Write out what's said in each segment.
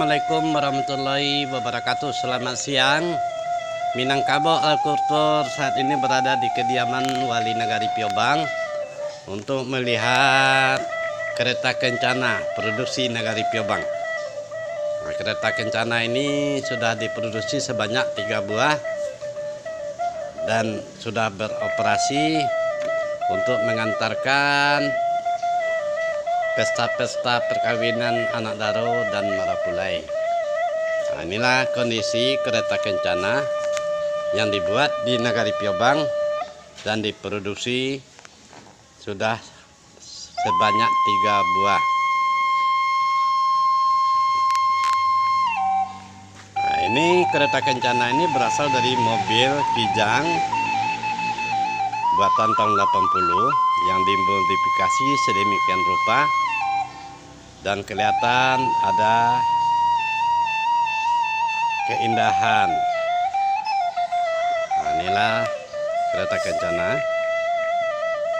Assalamualaikum warahmatullahi wabarakatuh. Selamat siang. Minangkabau Al-Kultur saat ini berada di kediaman Wali Nagari Piobang untuk melihat kereta kencana produksi Nagari Piobang. Nah, kereta kencana ini sudah diproduksi sebanyak 3 buah dan sudah beroperasi untuk mengantarkan pesta-pesta perkawinan anak daro dan marapulai. Nah, inilah kondisi kereta kencana yang dibuat di Nagari Piobang dan diproduksi sudah sebanyak 3 buah. Nah, ini kereta kencana ini berasal dari mobil Kijang buatan tahun 80 yang dimodifikasi sedemikian rupa dan kelihatan ada keindahan. Nah, inilah kereta kencana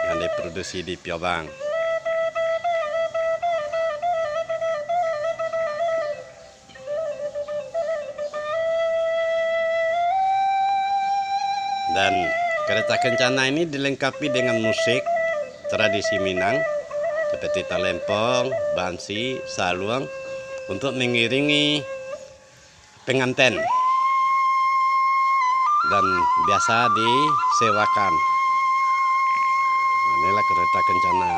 yang diproduksi di Piobang. Dan kereta kencana ini dilengkapi dengan musik tradisi Minang seperti talempong, bansi, saluang untuk mengiringi pengantin dan biasa disewakan. Nah, inilah kereta kencana.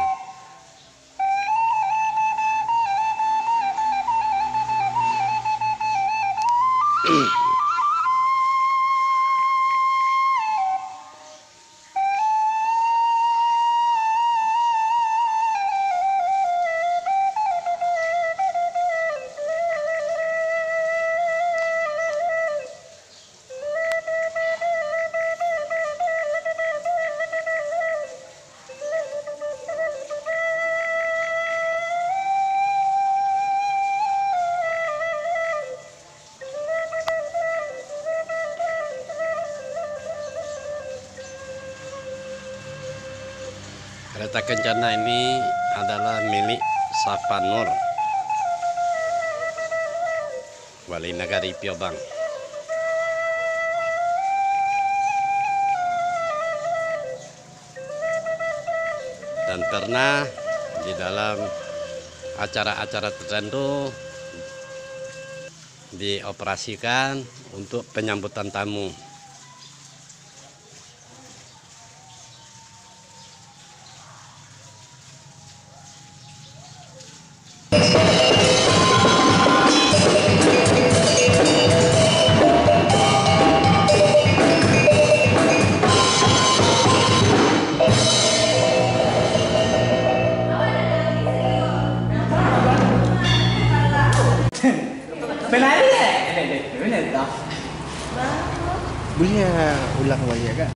Kereta kencana ini adalah milik Safanur, Wali Nagari Piobang. Dan pernah di dalam acara-acara tertentu dioperasikan untuk penyambutan tamu. Penari ya? Benar tak? Boleh ulang kembali ya kak?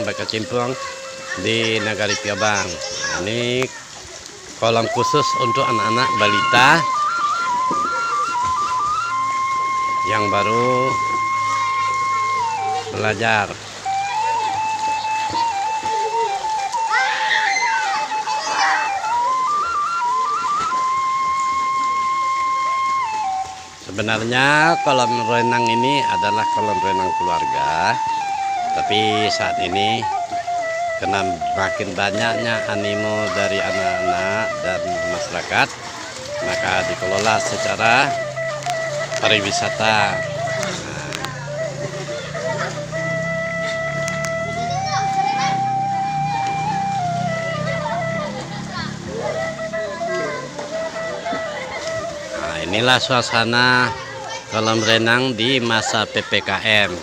berkecimpung di Nagari Piobang. Ini kolam khusus untuk anak-anak balita yang baru belajar. Sebenarnya kolam renang ini adalah kolam renang keluarga, tapi saat ini karena makin banyaknya animo dari anak-anak dan masyarakat, maka dikelola secara pariwisata. Inilah suasana kolam renang di masa PPKM.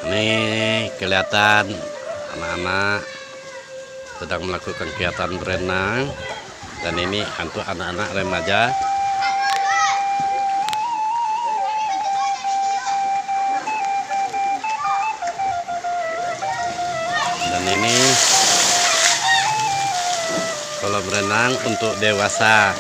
Ini kelihatan anak-anak sedang melakukan kegiatan berenang, dan ini untuk anak-anak remaja. Dan ini kolam renang untuk dewasa.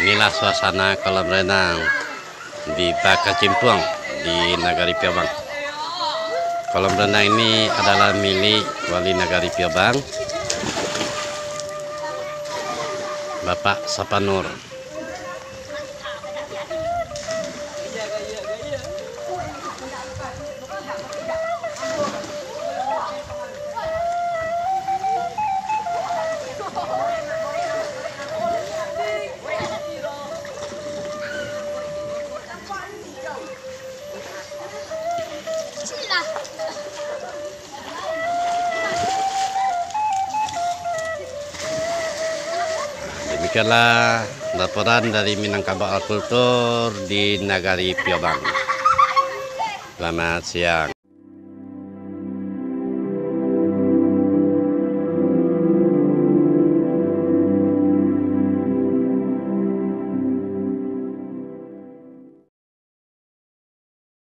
Inilah suasana kolam renang di Bakecimpung di Nagari Piobang. Kolam renang ini adalah milik Wali Nagari Piobang, Bapak Sapanur. Demikianlah laporan dari Minangkabau Kultur di Nagari Piobang. Selamat siang.